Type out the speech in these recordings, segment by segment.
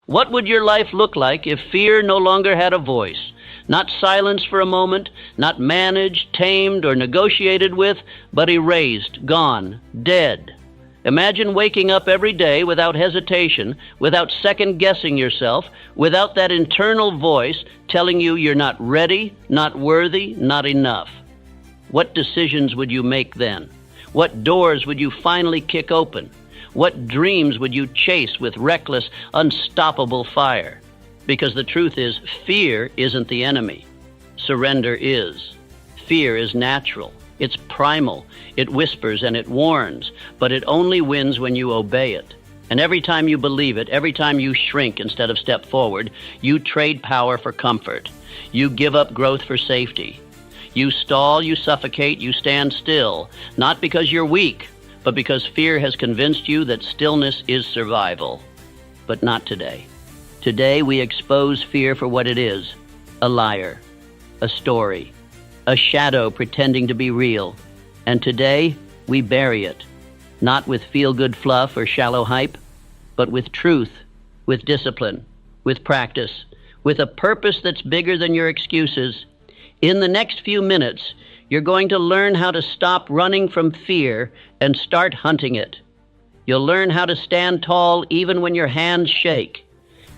What would your life look like if fear no longer had a voice? Not silenced for a moment, not managed, tamed, or negotiated with, but erased, gone, dead. Imagine waking up every day without hesitation, without second-guessing yourself, without that internal voice telling you you're not ready, not worthy, not enough. What decisions would you make then? What doors would you finally kick open? What dreams would you chase with reckless, unstoppable fire? Because the truth is, fear isn't the enemy. Surrender is. Fear is natural. It's primal. It whispers and it warns, but it only wins when you obey it. And every time you believe it, every time you shrink instead of step forward, you trade power for comfort. You give up growth for safety. You stall, you suffocate, you stand still, not because you're weak, but because fear has convinced you that stillness is survival. But not today. Today we expose fear for what it is: a liar, a story, a shadow pretending to be real. And today we bury it, not with feel-good fluff or shallow hype, but with truth, with discipline, with practice, with a purpose that's bigger than your excuses. In the next few minutes, you're going to learn how to stop running from fear and start hunting it. You'll learn how to stand tall even when your hands shake,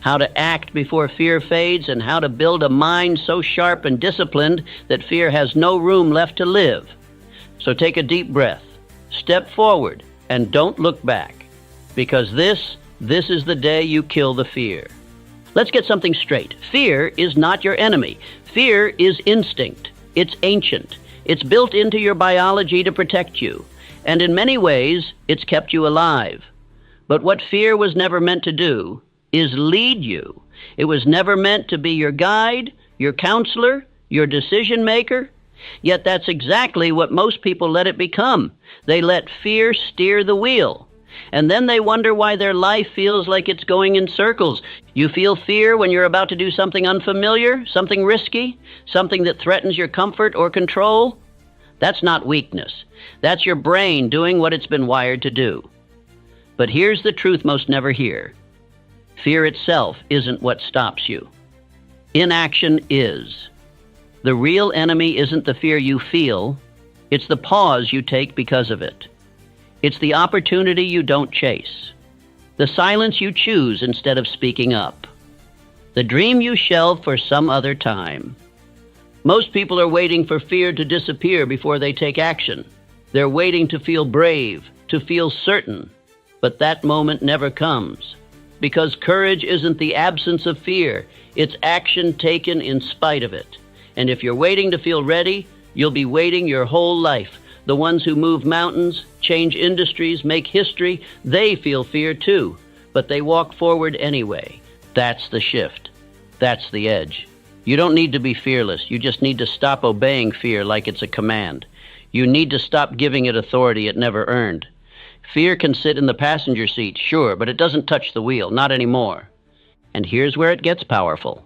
how to act before fear fades, and how to build a mind so sharp and disciplined that fear has no room left to live. So take a deep breath, step forward, and don't look back, because this is the day you kill the fear. Let's get something straight. Fear is not your enemy. Fear is instinct. It's ancient. It's built into your biology to protect you. And in many ways, it's kept you alive. But what fear was never meant to do is lead you. It was never meant to be your guide, your counselor, your decision maker. Yet that's exactly what most people let it become. They let fear steer the wheel. And then they wonder why their life feels like it's going in circles. You feel fear when you're about to do something unfamiliar, something risky, something that threatens your comfort or control. That's not weakness. That's your brain doing what it's been wired to do. But here's the truth most never hear. Fear itself isn't what stops you. Inaction is. The real enemy isn't the fear you feel. It's the pause you take because of it. It's the opportunity you don't chase. The silence you choose instead of speaking up. The dream you shelve for some other time. Most people are waiting for fear to disappear before they take action. They're waiting to feel brave, to feel certain. But that moment never comes. Because courage isn't the absence of fear. It's action taken in spite of it. And if you're waiting to feel ready, you'll be waiting your whole life. The ones who move mountains, change industries, make history, they feel fear too, but they walk forward anyway. That's the shift. That's the edge. You don't need to be fearless. You just need to stop obeying fear like it's a command. You need to stop giving it authority it never earned. Fear can sit in the passenger seat, sure, but it doesn't touch the wheel, not anymore. And here's where it gets powerful.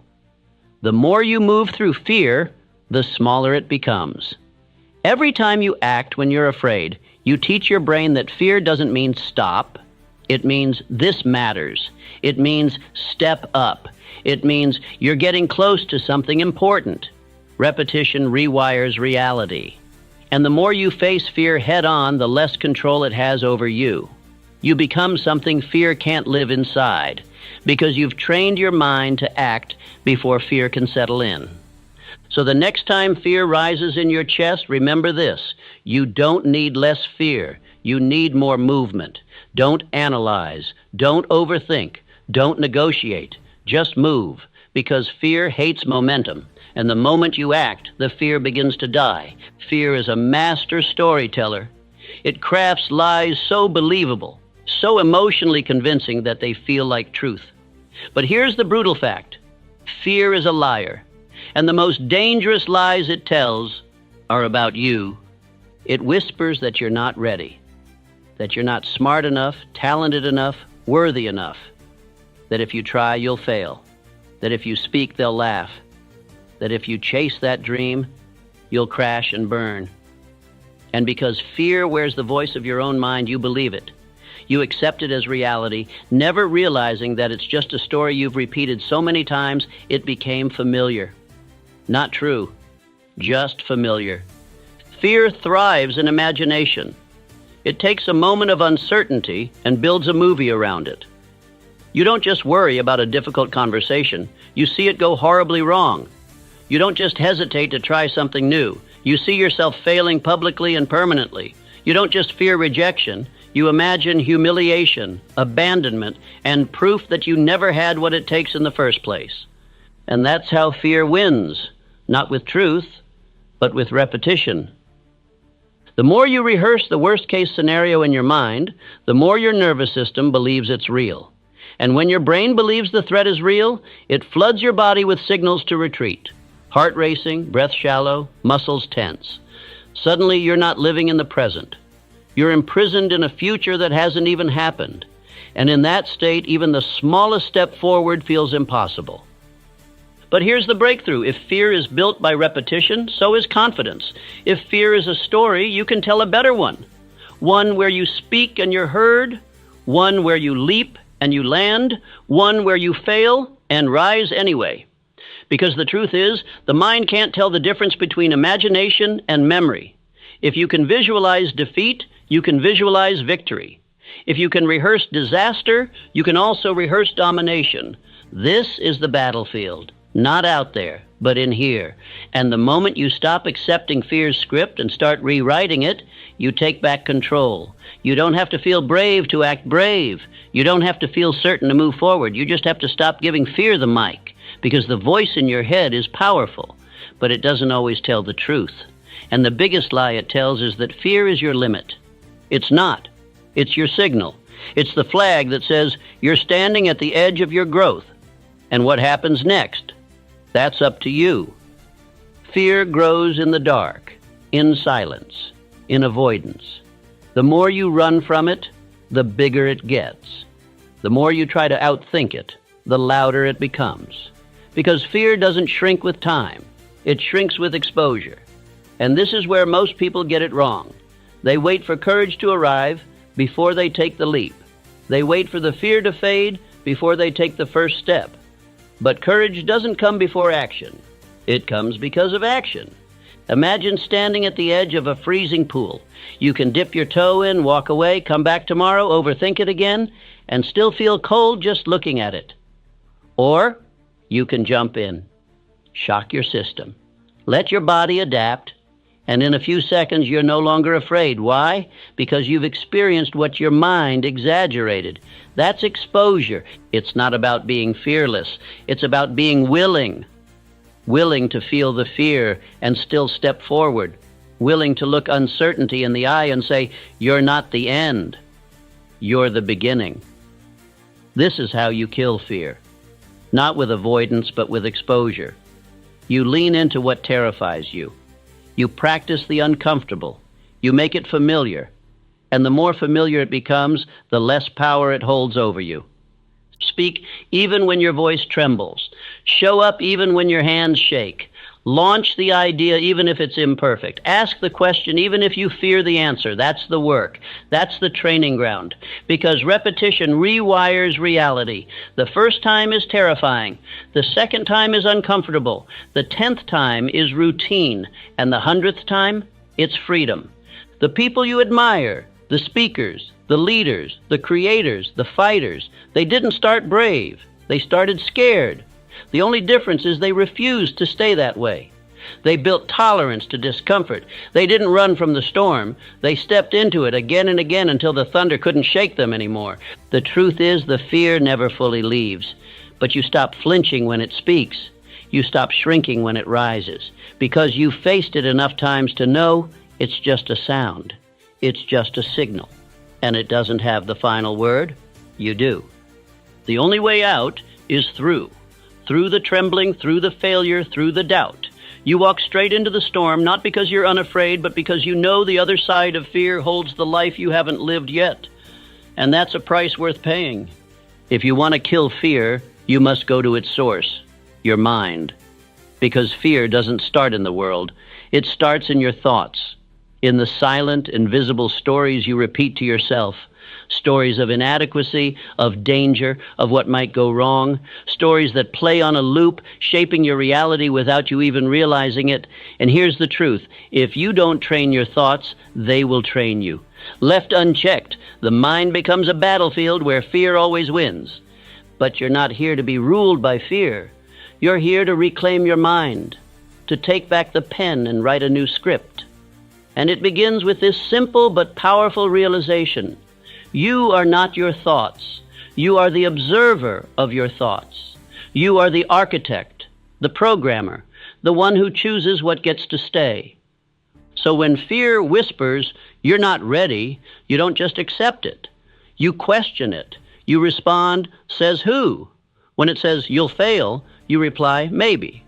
The more you move through fear, the smaller it becomes. Every time you act when you're afraid, you teach your brain that fear doesn't mean stop. It means this matters. It means step up. It means you're getting close to something important. Repetition rewires reality. And the more you face fear head on, the less control it has over you. You become something fear can't live inside, because you've trained your mind to act before fear can settle in. So the next time fear rises in your chest, remember this: you don't need less fear. You need more movement. Don't analyze. Don't overthink. Don't negotiate. Just move, because fear hates momentum. And the moment you act, the fear begins to die. Fear is a master storyteller. It crafts lies so believable, so emotionally convincing that they feel like truth. But here's the brutal fact. Fear is a liar. And the most dangerous lies it tells are about you. It whispers that you're not ready, that you're not smart enough, talented enough, worthy enough, that if you try, you'll fail, that if you speak, they'll laugh, that if you chase that dream, you'll crash and burn. And because fear wears the voice of your own mind, you believe it. You accept it as reality, never realizing that it's just a story you've repeated so many times it became familiar. Not true, just familiar. Fear thrives in imagination. It takes a moment of uncertainty and builds a movie around it. You don't just worry about a difficult conversation. You see it go horribly wrong. You don't just hesitate to try something new. You see yourself failing publicly and permanently. You don't just fear rejection. You imagine humiliation, abandonment, and proof that you never had what it takes in the first place. And that's how fear wins, not with truth, but with repetition. The more you rehearse the worst-case scenario in your mind, the more your nervous system believes it's real. And when your brain believes the threat is real, it floods your body with signals to retreat. Heart racing, breath shallow, muscles tense. Suddenly, you're not living in the present. You're imprisoned in a future that hasn't even happened. And in that state, even the smallest step forward feels impossible. But here's the breakthrough. If fear is built by repetition, so is confidence. If fear is a story, you can tell a better one. One where you speak and you're heard. One where you leap and you land. One where you fail and rise anyway. Because the truth is, the mind can't tell the difference between imagination and memory. If you can visualize defeat, you can visualize victory. If you can rehearse disaster, you can also rehearse domination. This is the battlefield. Not out there, but in here. And the moment you stop accepting fear's script and start rewriting it, you take back control. You don't have to feel brave to act brave. You don't have to feel certain to move forward. You just have to stop giving fear the mic, because the voice in your head is powerful, but it doesn't always tell the truth. And the biggest lie it tells is that fear is your limit. It's not. It's your signal. It's the flag that says you're standing at the edge of your growth. And what happens next? That's up to you. Fear grows in the dark, in silence, in avoidance. The more you run from it, the bigger it gets. The more you try to outthink it, the louder it becomes. Because fear doesn't shrink with time. It shrinks with exposure. And this is where most people get it wrong. They wait for courage to arrive before they take the leap. They wait for the fear to fade before they take the first step. But courage doesn't come before action. It comes because of action. Imagine standing at the edge of a freezing pool. You can dip your toe in, walk away, come back tomorrow, overthink it again, and still feel cold just looking at it. Or you can jump in. Shock your system. Let your body adapt, and in a few seconds you're no longer afraid. Why? Because you've experienced what your mind exaggerated. That's exposure. It's not about being fearless. It's about being willing. Willing to feel the fear and still step forward. Willing to look uncertainty in the eye and say, you're not the end. You're the beginning. This is how you kill fear. Not with avoidance, but with exposure. You lean into what terrifies you. You practice the uncomfortable. You make it familiar. And the more familiar it becomes, the less power it holds over you. Speak even when your voice trembles. Show up even when your hands shake. Launch the idea even if it's imperfect. Ask the question even if you fear the answer. That's the work. That's the training ground. Because repetition rewires reality. The first time is terrifying. The second time is uncomfortable. The 10th time is routine. And the 100th time, it's freedom. The people you admire, the speakers, the leaders, the creators, the fighters, they didn't start brave. They started scared. The only difference is they refused to stay that way. They built tolerance to discomfort. They didn't run from the storm. They stepped into it again and again until the thunder couldn't shake them anymore. The truth is the fear never fully leaves. But you stop flinching when it speaks. You stop shrinking when it rises. Because you've faced it enough times to know it's just a sound. It's just a signal. And it doesn't have the final word. You do. The only way out is through. Through the trembling, through the failure, through the doubt. You walk straight into the storm, not because you're unafraid, but because you know the other side of fear holds the life you haven't lived yet. And that's a price worth paying. If you want to kill fear, you must go to its source, your mind. Because fear doesn't start in the world. It starts in your thoughts, in the silent, invisible stories you repeat to yourself, Stories of inadequacy, of danger, of what might go wrong. Stories that play on a loop, shaping your reality without you even realizing it. And here's the truth. If you don't train your thoughts, they will train you. Left unchecked, the mind becomes a battlefield where fear always wins. But you're not here to be ruled by fear. You're here to reclaim your mind, to take back the pen and write a new script. And it begins with this simple but powerful realization. You are not your thoughts. You are the observer of your thoughts. You are the architect, the programmer, the one who chooses what gets to stay. So when fear whispers, you're not ready, you don't just accept it. You question it. You respond, says who? When it says you'll fail, you reply, maybe.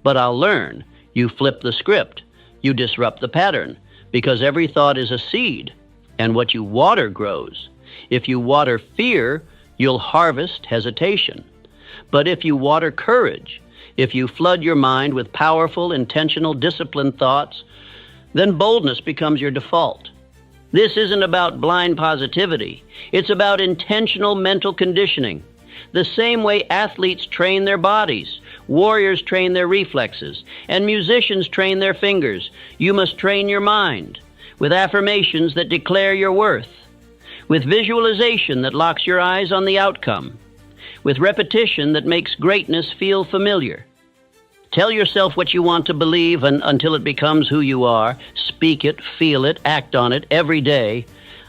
But I'll learn. You flip the script. You disrupt the pattern. Because every thought is a seed, and what you water grows. If you water fear, you'll harvest hesitation. But if you water courage, if you flood your mind with powerful, intentional, disciplined thoughts, then boldness becomes your default. This isn't about blind positivity. It's about intentional mental conditioning. The same way athletes train their bodies, warriors train their reflexes, and musicians train their fingers, you must train your mind with affirmations that declare your worth, with visualization that locks your eyes on the outcome, with repetition that makes greatness feel familiar. Tell yourself what you want to believe until it becomes who you are. Speak it, feel it, act on it every day.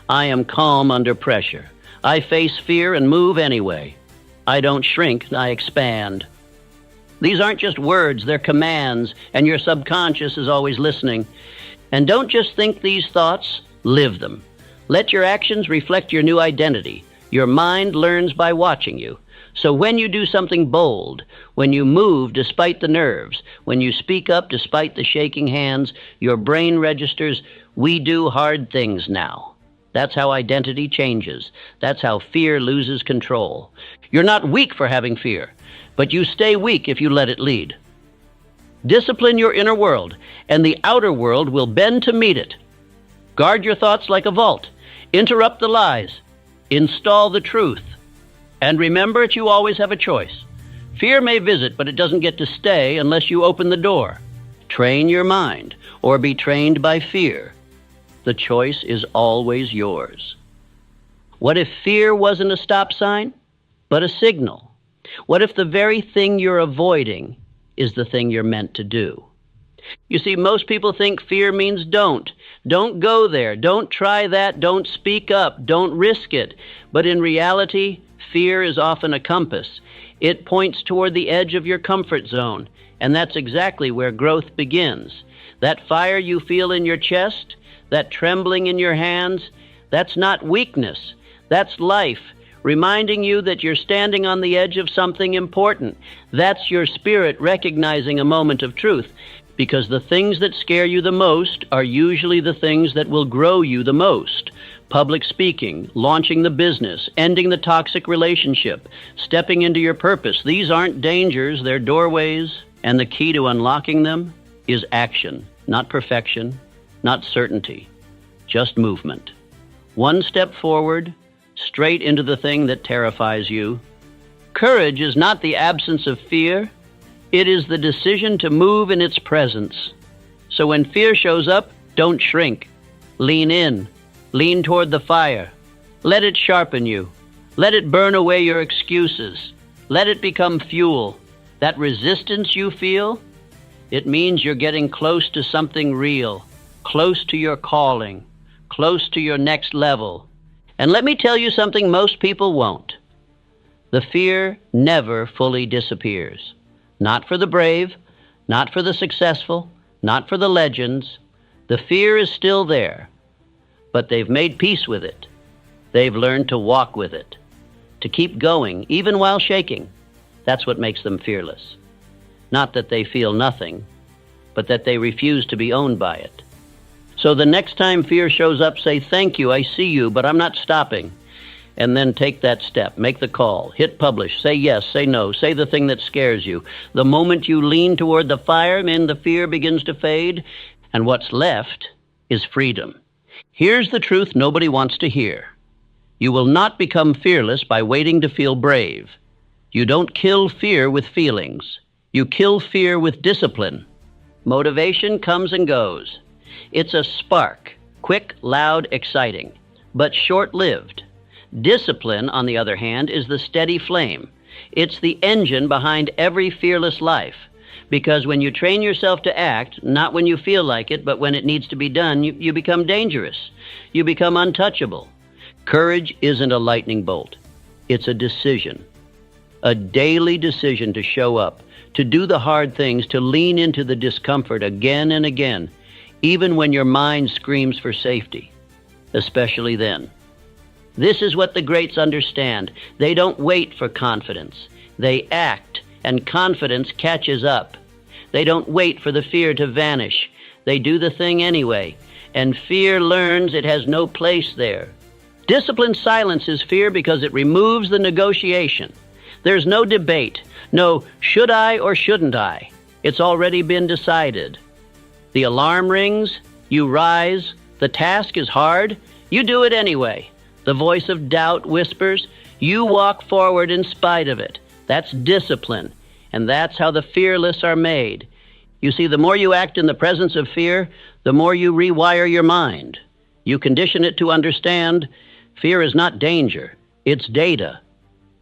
I am calm under pressure. I face fear and move anyway. I don't shrink, I expand. These aren't just words, they're commands, and your subconscious is always listening. And don't just think these thoughts, live them. Let your actions reflect your new identity. Your mind learns by watching you. So when you do something bold, when you move despite the nerves, when you speak up despite the shaking hands, your brain registers, we do hard things now. That's how identity changes. That's how fear loses control. You're not weak for having fear, but you stay weak if you let it lead. Discipline your inner world, and the outer world will bend to meet it. Guard your thoughts like a vault. Interrupt the lies. Install the truth. And remember that you always have a choice. Fear may visit, but it doesn't get to stay unless you open the door. Train your mind, or be trained by fear. The choice is always yours. What if fear wasn't a stop sign, but a signal? What if the very thing you're avoiding is the thing you're meant to do? You see, most people think fear means don't. Don't go there. Don't try that. Don't speak up. Don't risk it. But in reality, fear is often a compass. It points toward the edge of your comfort zone, and that's exactly where growth begins. That fire you feel in your chest, that trembling in your hands, that's not weakness. That's life, reminding you that you're standing on the edge of something important. That's your spirit recognizing a moment of truth, because the things that scare you the most are usually the things that will grow you the most. Public speaking, launching the business, ending the toxic relationship, stepping into your purpose. These aren't dangers, they're doorways, and the key to unlocking them is action, not perfection, not certainty, just movement. One step forward, straight into the thing that terrifies you. Courage is not the absence of fear. It is the decision to move in its presence. So when fear shows up, don't shrink. Lean in. Lean toward the fire. Let it sharpen you. Let it burn away your excuses. Let it become fuel. That resistance you feel, it means you're getting close to something real. Close to your calling, close to your next level. And let me tell you something most people won't. The fear never fully disappears. Not for the brave, not for the successful, not for the legends. The fear is still there, but they've made peace with it. They've learned to walk with it, to keep going, even while shaking. That's what makes them fearless. Not that they feel nothing, but that they refuse to be owned by it. So the next time fear shows up, say, thank you, I see you, but I'm not stopping. And then take that step, make the call, hit publish, say yes, say no, say the thing that scares you. The moment you lean toward the fire, then the fear begins to fade, and what's left is freedom. Here's the truth nobody wants to hear. You will not become fearless by waiting to feel brave. You don't kill fear with feelings. You kill fear with discipline. Motivation comes and goes. It's a spark, quick, loud, exciting, but short-lived. Discipline, on the other hand, is the steady flame. It's the engine behind every fearless life. Because when you train yourself to act, not when you feel like it, but when it needs to be done, you become dangerous. You become untouchable. Courage isn't a lightning bolt. It's a decision. A daily decision to show up, to do the hard things, to lean into the discomfort again and again, even when your mind screams for safety, especially then. This is what the greats understand. They don't wait for confidence. They act, and confidence catches up. They don't wait for the fear to vanish. They do the thing anyway, and fear learns it has no place there. Discipline silences fear because it removes the negotiation. There's no debate, no should I or shouldn't I. It's already been decided. The alarm rings, you rise, the task is hard, you do it anyway. The voice of doubt whispers, you walk forward in spite of it. That's discipline, and that's how the fearless are made. You see, the more you act in the presence of fear, the more you rewire your mind. You condition it to understand fear is not danger, it's data.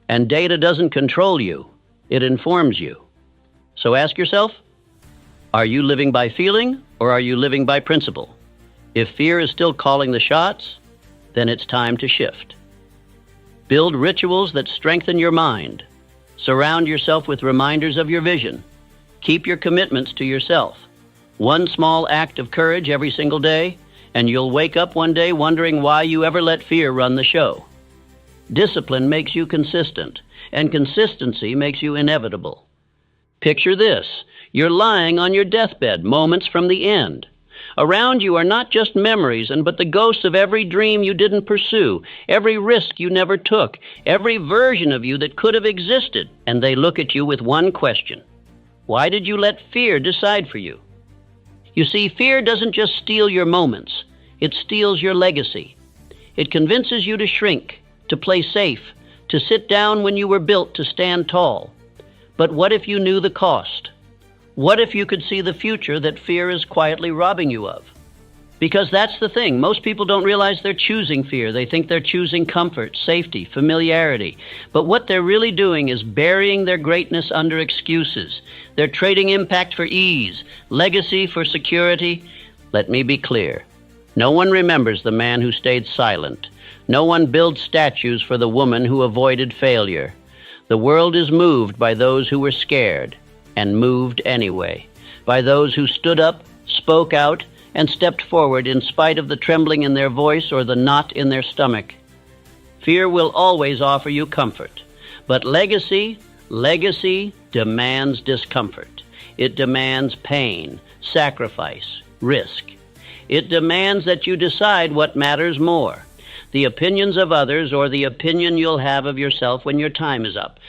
And data doesn't control you, it informs you. So ask yourself, are you living by feeling or are you living by principle? If fear is still calling the shots, then it's time to shift. Build rituals that strengthen your mind. Surround yourself with reminders of your vision. Keep your commitments to yourself. One small act of courage every single day, and you'll wake up one day wondering why you ever let fear run the show. Discipline makes you consistent, and consistency makes you inevitable. Picture this. You're lying on your deathbed, moments from the end. Around you are not just memories, but the ghosts of every dream you didn't pursue, every risk you never took, every version of you that could have existed. And they look at you with one question. Why did you let fear decide for you? You see, fear doesn't just steal your moments. It steals your legacy. It convinces you to shrink, to play safe, to sit down when you were built to stand tall. But what if you knew the cost? What if you could see the future that fear is quietly robbing you of? Because that's the thing. Most people don't realize they're choosing fear. They think they're choosing comfort, safety, familiarity. But what they're really doing is burying their greatness under excuses. They're trading impact for ease, legacy for security. Let me be clear. No one remembers the man who stayed silent. No one builds statues for the woman who avoided failure. The world is moved by those who were scared and moved anyway, by those who stood up, spoke out, and stepped forward in spite of the trembling in their voice or the knot in their stomach. Fear will always offer you comfort, but legacy demands discomfort. It demands pain, sacrifice, risk. It demands that you decide what matters more, the opinions of others or the opinion you'll have of yourself when your time is up.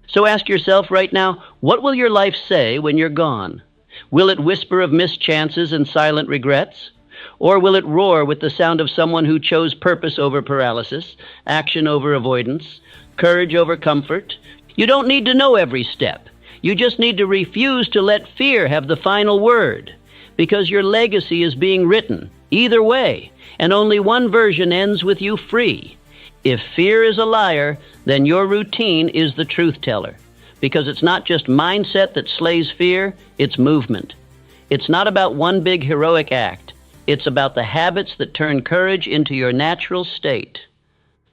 So ask yourself right now, what will your life say when you're gone? Will it whisper of missed chances and silent regrets? Or will it roar with the sound of someone who chose purpose over paralysis, action over avoidance, courage over comfort? You don't need to know every step. You just need to refuse to let fear have the final word, because your legacy is being written either way, and only one version ends with you free. If fear is a liar, then your routine is the truth teller, because it's not just mindset that slays fear, it's movement. It's not about one big heroic act. It's about the habits that turn courage into your natural state.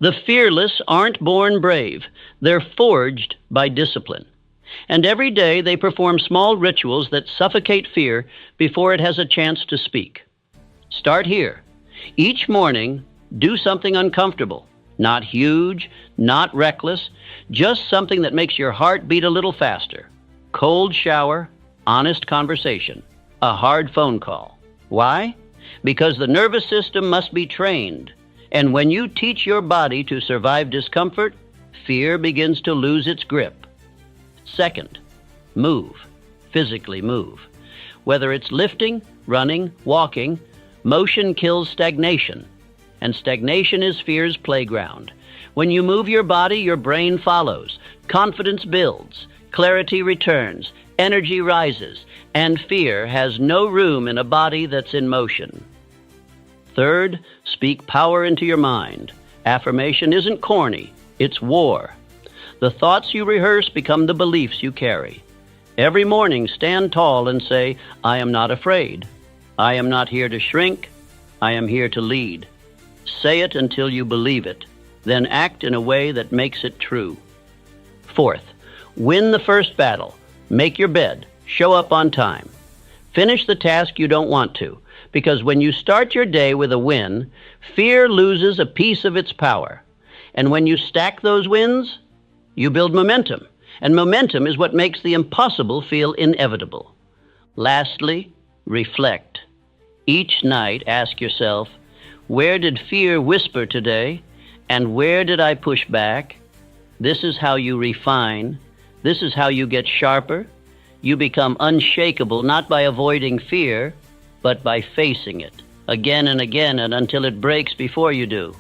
The fearless aren't born brave. They're forged by discipline. And every day they perform small rituals that suffocate fear before it has a chance to speak. Start here. Each morning, do something uncomfortable. Not huge, not reckless, just something that makes your heart beat a little faster. Cold shower, honest conversation, a hard phone call. Why? Because the nervous system must be trained. And when you teach your body to survive discomfort, fear begins to lose its grip. Second, move. Physically move. Whether it's lifting, running, walking, motion kills stagnation. And stagnation is fear's playground. When you move your body, your brain follows. Confidence builds. Clarity returns. Energy rises. And fear has no room in a body that's in motion. Third, speak power into your mind. Affirmation isn't corny. It's war. The thoughts you rehearse become the beliefs you carry. Every morning, stand tall and say, I am not afraid. I am not here to shrink. I am here to lead. Say it until you believe it. Then act in a way that makes it true. Fourth, win the first battle. Make your bed. Show up on time. Finish the task you don't want to, because when you start your day with a win, fear loses a piece of its power. And when you stack those wins, you build momentum. And momentum is what makes the impossible feel inevitable. Lastly, reflect. Each night, ask yourself, where did fear whisper today? And where did I push back? This is how you refine. This is how you get sharper. You become unshakable, not by avoiding fear, but by facing it again and again and until it breaks before you do.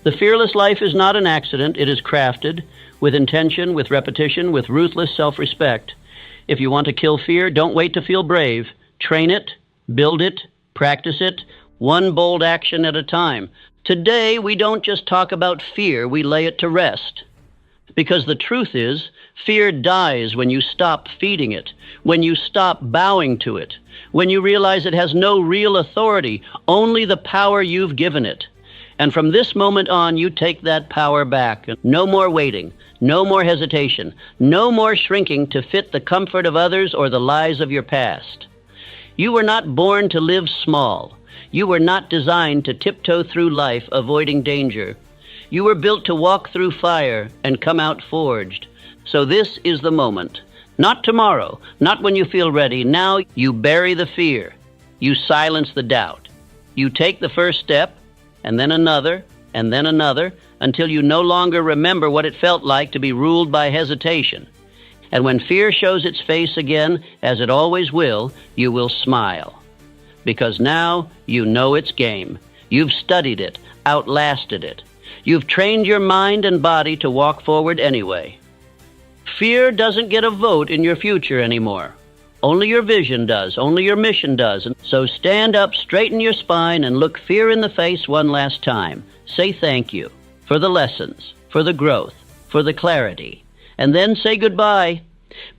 The fearless life is not an accident. It is crafted with intention, with repetition, with ruthless self-respect. If you want to kill fear, don't wait to feel brave. Train it, build it, practice it, one bold action at a time. Today, we don't just talk about fear, we lay it to rest. Because the truth is, fear dies when you stop feeding it, when you stop bowing to it, when you realize it has no real authority, only the power you've given it. And from this moment on, you take that power back. No more waiting, no more hesitation, no more shrinking to fit the comfort of others or the lies of your past. You were not born to live small. You were not designed to tiptoe through life avoiding danger. You were built to walk through fire and come out forged. So this is the moment. Not tomorrow, not when you feel ready. Now you bury the fear. You silence the doubt. You take the first step, and then another, until you no longer remember what it felt like to be ruled by hesitation. And when fear shows its face again, as it always will, you will smile. Because now you know its game. You've studied it, outlasted it. You've trained your mind and body to walk forward anyway. Fear doesn't get a vote in your future anymore. Only your vision does, only your mission does. So stand up, straighten your spine, and look fear in the face one last time. Say thank you for the lessons, for the growth, for the clarity. And then say goodbye,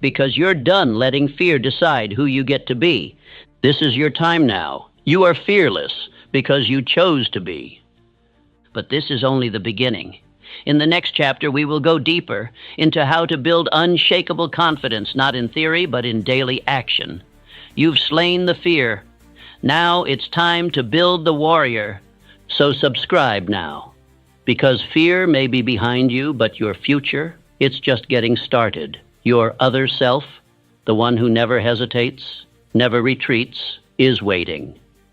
because you're done letting fear decide who you get to be. This is your time now. You are fearless because you chose to be. But this is only the beginning. In the next chapter, we will go deeper into how to build unshakable confidence, not in theory, but in daily action. You've slain the fear. Now it's time to build the warrior. So subscribe now, because fear may be behind you, but your future, it's just getting started. Your other self, the one who never hesitates, never retreats, is waiting.